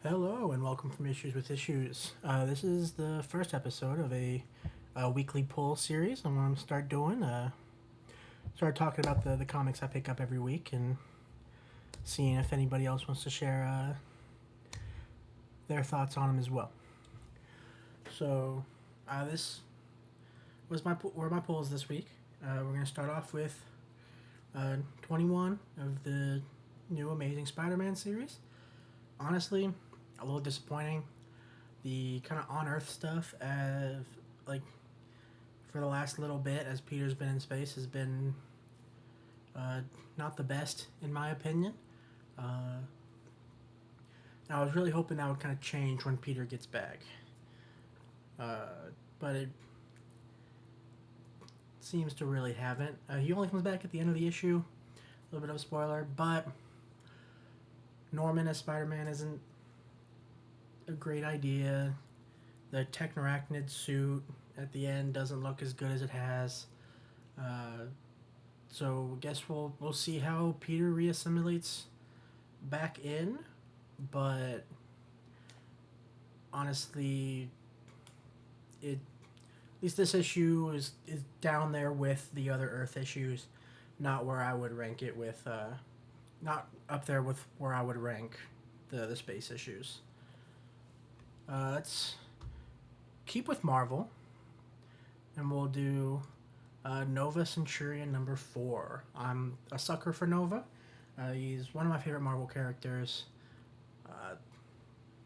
Hello and welcome from Issues with Issues. This is the first episode of a weekly poll series I'm going to start doing. Start talking about the comics I pick up every week and seeing if anybody else wants to share their thoughts on them as well. So, this was were my polls this week. We're going to start off with 21 of the new Amazing Spider-Man series. Honestly, a little disappointing. The kind of on Earth stuff, like for the last little bit as Peter's been in space, has been not the best in my opinion. I was really hoping that would kind of change when Peter gets back, but it seems to really haven't. He only comes back at the end of the issue. A little bit of a spoiler, but Norman as Spider-Man isn't a great idea. The technoarachnid suit at the end doesn't look as good as it has. So I guess we'll see how Peter reassimilates back in, but honestly, at least this issue is down there with the other Earth issues, not where I would rank it with. Not up there with where I would rank the space issues. Let's keep with Marvel, and we'll do Nova Centurion number 4. I'm a sucker for Nova. He's one of my favorite Marvel characters.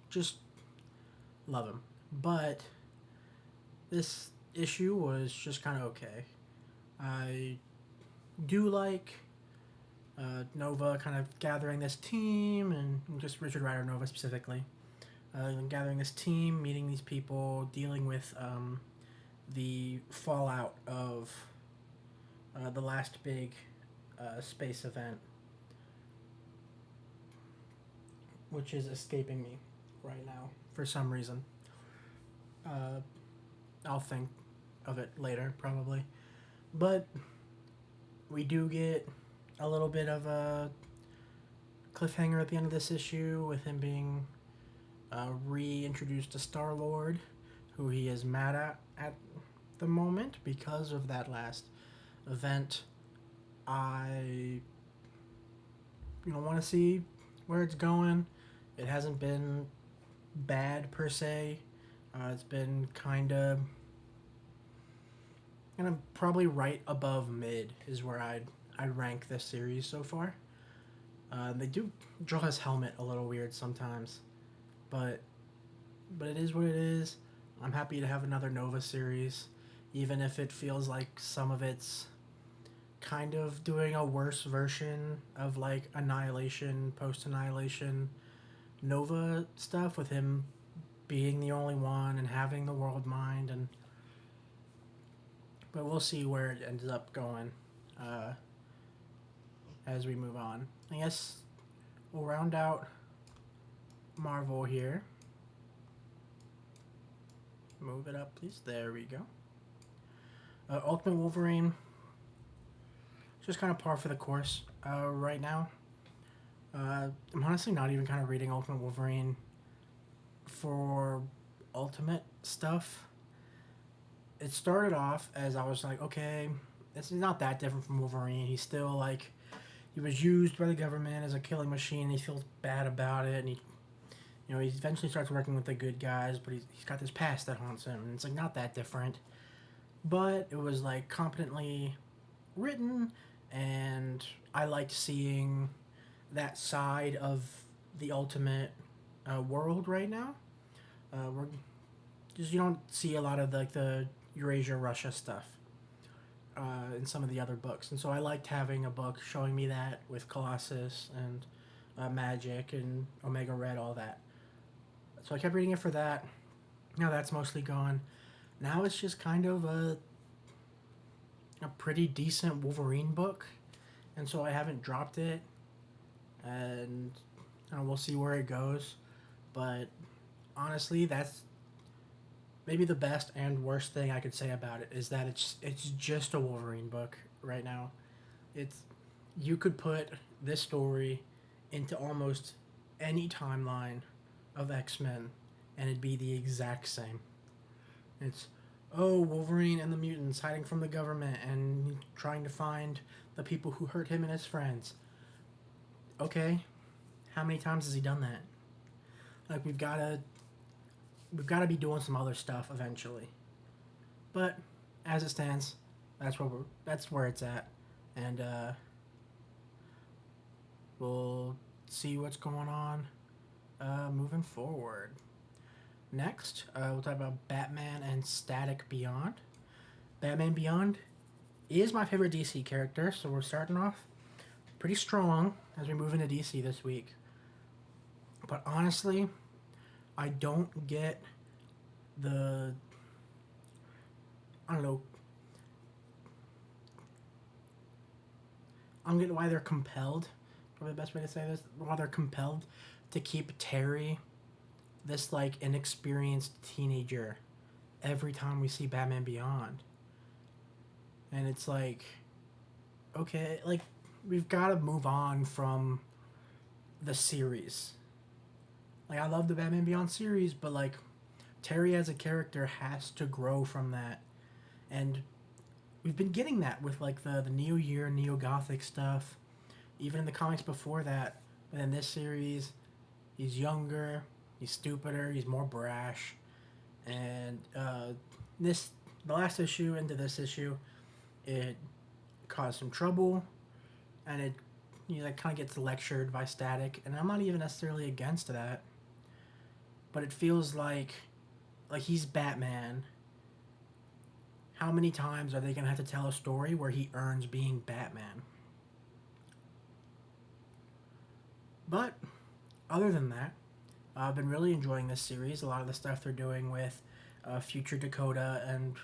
Just love him. But this issue was just kind of okay. I do like Nova kind of gathering this team, and just Richard Rider Nova specifically, gathering this team, meeting these people, dealing with the fallout of the last big space event, which is escaping me right now for some reason. I'll think of it later, probably. But we do get a little bit of a cliffhanger at the end of this issue with him being reintroduced to Star-Lord, who he is mad at the moment because of that last event. I want to see where it's going. It hasn't been bad per se. It's been kind of probably right above mid is where I'd rank this series so far. They do draw his helmet a little weird sometimes, but it is what it is. I'm happy to have another Nova series, even if it feels like some of it's kind of doing a worse version of like Annihilation, post Annihilation Nova stuff, with him being the only one and having the world mind, but we'll see where it ends up going as we move on. I guess we'll round out Marvel here. Move it up, please. There we go. Ultimate Wolverine, just kind of par for the course right now. I'm honestly not even kind of reading Ultimate Wolverine for Ultimate stuff. It started off as I was like, okay, this is not that different from Wolverine. He's still like, he was used by the government as a killing machine. He feels bad about it, and he eventually starts working with the good guys, but he's got this past that haunts him, and it's like not that different. But it was like competently written, and I liked seeing that side of the Ultimate world right now. We're just, you don't see a lot of the Eurasia Russia stuff in some of the other books, and so I liked having a book showing me that with Colossus and Magic and Omega Red, all that. So I kept reading it for that. Now that's mostly gone. Now it's just kind of a pretty decent Wolverine book, and so I haven't dropped it, and we'll see where it goes. But honestly, that's maybe the best and worst thing I could say about it, is that it's just a Wolverine book right now. You could put this story into almost any timeline of X-Men, and it'd be the exact same. It's, oh, Wolverine and the mutants hiding from the government and trying to find the people who hurt him and his friends. Okay, how many times has he done that? Like, we've gotta be doing some other stuff eventually. But as it stands, that's where it's at, and we'll see what's going on moving forward. Next, we'll talk about Batman and Static Beyond. Batman Beyond is my favorite DC character, so we're starting off pretty strong as we move into DC this week. But honestly, I don't get the, I don't know, I don't get why they're compelled, probably the best way to say this, why they're compelled to keep Terry, this like inexperienced teenager, every time we see Batman Beyond. And it's like, okay, like, we've got to move on from the series. Like, I love the Batman Beyond series, but like, Terry as a character has to grow from that. And we've been getting that with like the Neo Year, Neo Gothic stuff, even in the comics before that. But in this series, he's younger, he's stupider, he's more brash, and this the last issue into this issue, it caused some trouble, and it like kind of gets lectured by Static, and I'm not even necessarily against that, but it feels like he's Batman. How many times are they gonna have to tell a story where he earns being Batman? But other than that, I've been really enjoying this series. A lot of the stuff they're doing with future Dakota and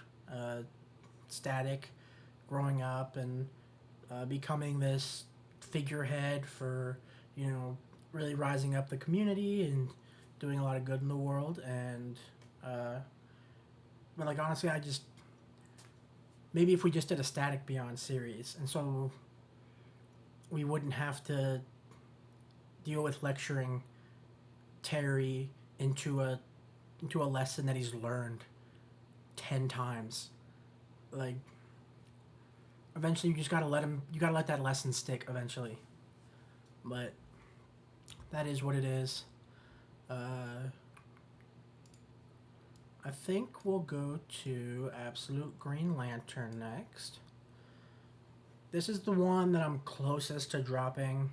Static growing up and becoming this figurehead for, really rising up the community and doing a lot of good in the world. And, but like, honestly, maybe if we just did a Static Beyond series, and so we wouldn't have to deal with lecturing Terry into a lesson that he's learned 10 times. Like, eventually you just gotta let that lesson stick eventually. But that is what it is. I think we'll go to Absolute Green Lantern next. This is the one that I'm closest to dropping,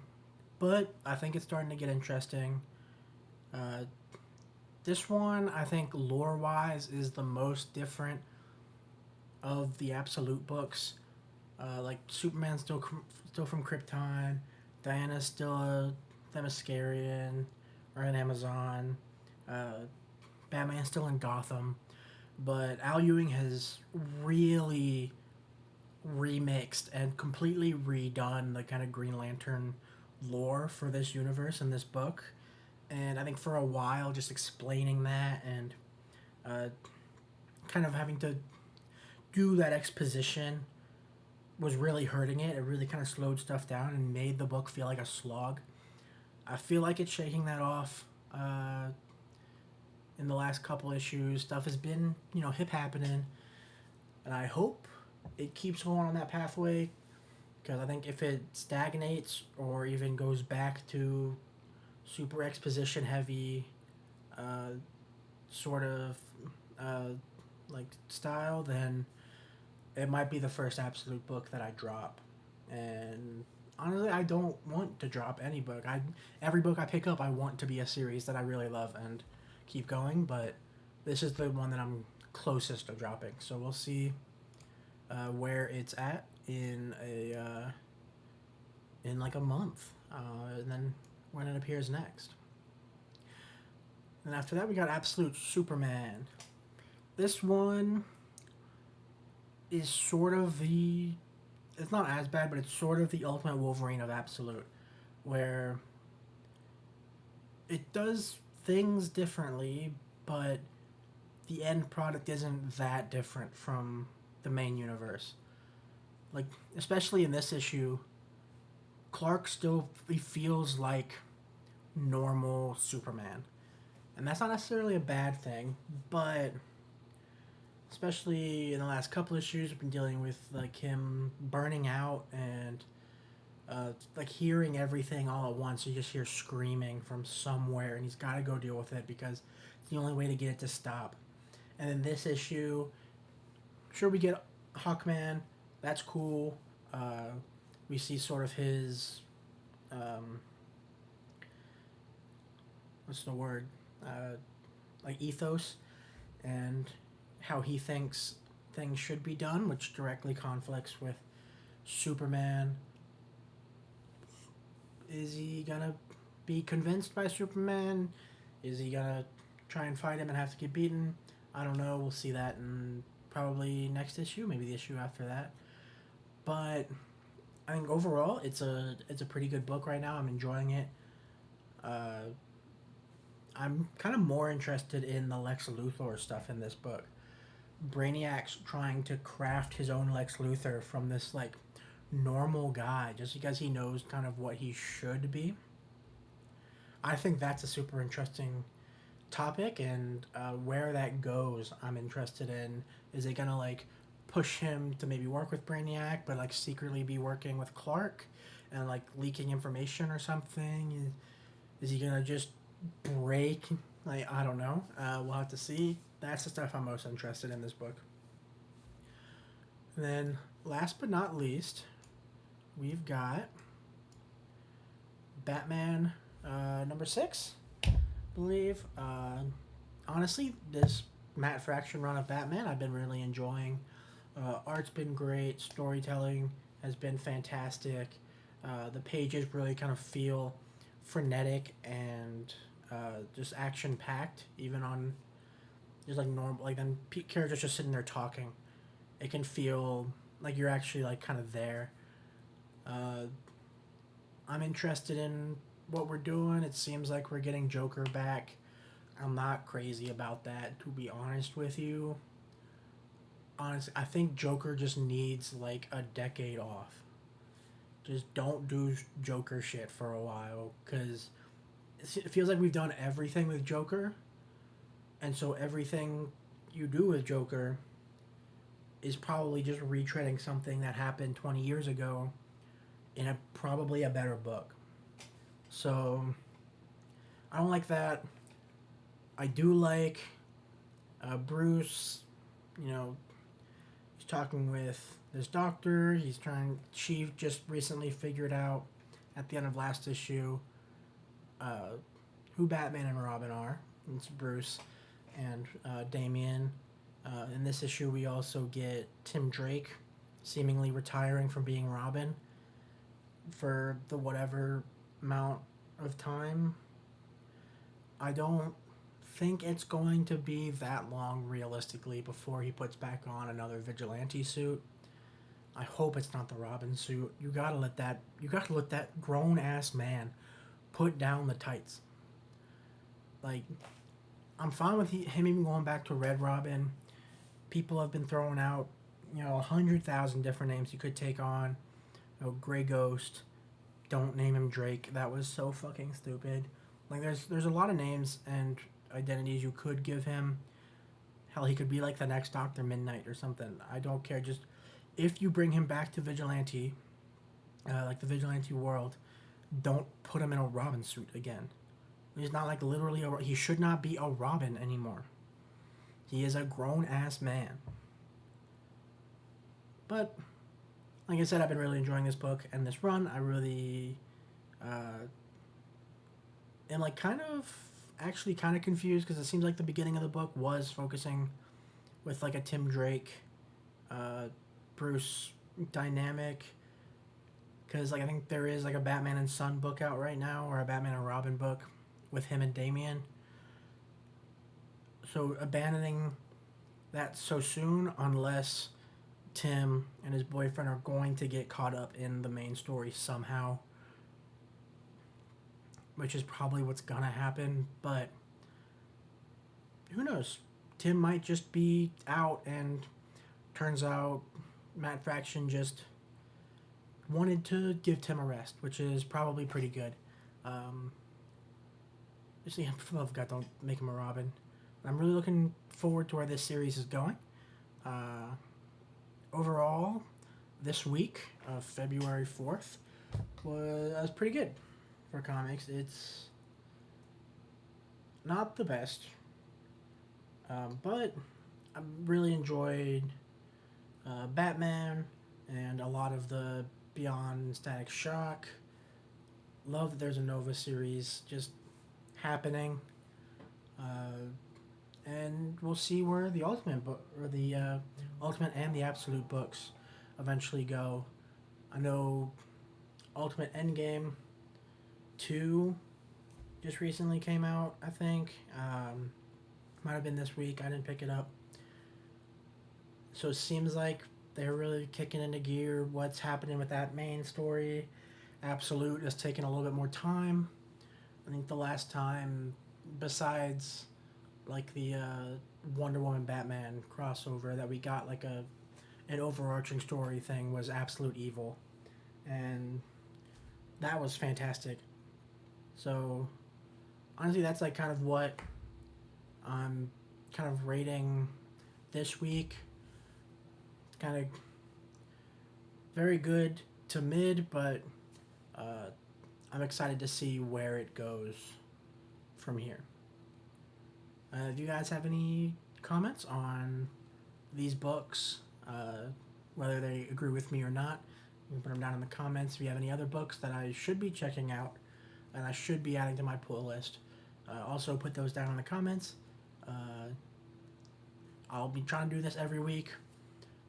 but I think it's starting to get interesting. Uh, this one, I think, lore-wise, is the most different of the Absolute books. Like, Superman's still from Krypton, Diana's still a Themyscirian or an Amazon. Batman's still in Gotham, but Al Ewing has really remixed and completely redone the kind of Green Lantern lore for this universe and this book. And I think for a while, just explaining that and kind of having to do that exposition was really hurting it. It really kind of slowed stuff down and made the book feel like a slog. I feel like it's shaking that off. In the last couple issues, stuff has been, hip happening, and I hope it keeps going on that pathway, because I think if it stagnates or even goes back to super exposition heavy sort of like style, then it might be the first Absolute book that I drop. And honestly, I don't want to drop any book. Every book I pick up, I want to be a series that I really love and keep going, but this is the one that I'm closest to dropping. So we'll see where it's at in like a month, and then when it appears next. And after that, we got Absolute Superman. This one is sort of it's not as bad, but it's sort of the Ultimate Wolverine of Absolute, where it does things differently, but the end product isn't that different from the main universe. Like, especially in this issue, Clark still he feels like normal Superman. And that's not necessarily a bad thing, but especially in the last couple issues, we've been dealing with like him burning out and like hearing everything all at once. You just hear screaming from somewhere, and he's got to go deal with it because it's the only way to get it to stop. And then this issue, sure, we get Hawkman. That's cool. We see sort of his um, what's the word, uh, like ethos and how he thinks things should be done, which directly conflicts with Superman. Is he gonna be convinced by Superman? Is he gonna try and fight him and have to get beaten? I don't know. We'll see that in probably next issue, maybe the issue after that. But I think overall, it's a pretty good book right now. I'm enjoying it. Uh, I'm kind of more interested in the Lex Luthor stuff in this book. Brainiac's trying to craft his own Lex Luthor from this like normal guy just because he knows kind of what he should be. I think that's a super interesting topic, and where that goes, I'm interested in. Is it gonna like push him to maybe work with Brainiac, but like secretly be working with Clark and like leaking information or something? Is he gonna just break? Like I don't know. We'll have to see. That's the stuff I'm most interested in this book. And then, last but not least, we've got Batman number 6, I believe. Honestly, this Matt Fraction run of Batman, I've been really enjoying. Art's been great. Storytelling has been fantastic. The pages really kind of feel frenetic and just action packed, even on just like normal. Like then characters just sitting there talking, it can feel like you're actually like kind of there. Uh, I'm interested in what we're doing. It seems like we're getting Joker back. I'm not crazy about that, to be honest with you. Honestly, I think Joker just needs like a decade off. Just don't do Joker shit for a while, because it feels like we've done everything with Joker, and so everything you do with Joker is probably just retreading something that happened 20 years ago in a probably a better book. So I don't like that. I do like Bruce. You know, he's talking with this doctor. He's trying. She just recently figured out at the end of last issue uh, who Batman and Robin are. It's Bruce and Damian. In this issue, we also get Tim Drake seemingly retiring from being Robin for the whatever amount of time. I don't think it's going to be that long realistically before he puts back on another vigilante suit. I hope it's not the Robin suit. You gotta let that grown ass man put down the tights. Like I'm fine with him even going back to Red Robin. People have been throwing out, 100,000 different names you could take on. Gray Ghost. Don't name him Drake. That was so fucking stupid. Like there's a lot of names and identities you could give him. Hell, he could be like the next Doctor Midnight or something. I don't care. Just if you bring him back to Vigilante, like the Vigilante world, don't put him in a Robin suit again. He's not like literally he should not be a Robin anymore. He is a grown ass man. But like I said, I've been really enjoying this book and this run. I really am like kind of confused because it seems like the beginning of the book was focusing with like a Tim Drake, uh, Bruce dynamic. Because like I think there is like a Batman and Son book out right now, or a Batman and Robin book with him and Damian. So abandoning that so soon, unless Tim and his boyfriend are going to get caught up in the main story somehow, which is probably what's gonna happen, but who knows? Tim might just be out, and turns out Matt Fraction just wanted to give Tim a rest, which is probably pretty good. Um, just yeah, for the love of God, don't make him a Robin. I'm really looking forward to where this series is going. Uh, Overall, this week of February 4th was pretty good for comics. It's not the best, but I really enjoyed Batman and a lot of the Beyond Static Shock. Love that there's a Nova series just happening. Uh, and we'll see where the Ultimate book or the Ultimate and the Absolute books eventually go. I know Ultimate Endgame 2 just recently came out, I think. Might have been this week. I didn't pick it up. So it seems like they're really kicking into gear what's happening with that main story. Absolute has taken a little bit more time. I think the last time, besides like the Wonder Woman Batman crossover, that we got like an overarching story thing was Absolute Evil, and that was fantastic. So honestly, that's like kind of what I'm kind of rating this week. Kind of very good to mid, but uh, I'm excited to see where it goes from here. Do you guys have any comments on these books? Whether they agree with me or not, you can put them down in the comments. If you have any other books that I should be checking out and I should be adding to my pull list, also put those down in the comments. Uh, I'll be trying to do this every week.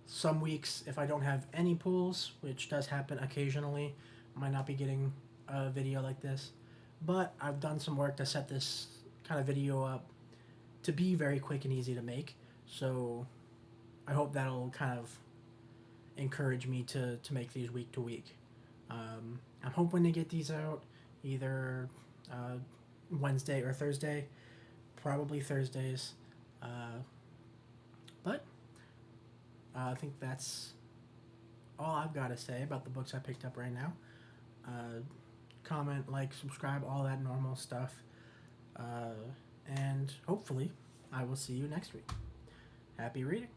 Some weeks, if I don't have any pulls, which does happen occasionally, I might not be getting a video like this. But I've done some work to set this kind of video up to be very quick and easy to make. So I hope that'll kind of encourage me to make these week to week. I'm hoping to get these out either Wednesday or Thursday, probably Thursdays. Uh, but I think that's all I've got to say about the books I picked up right now. Comment, like, subscribe, all that normal stuff. And hopefully, I will see you next week. Happy reading.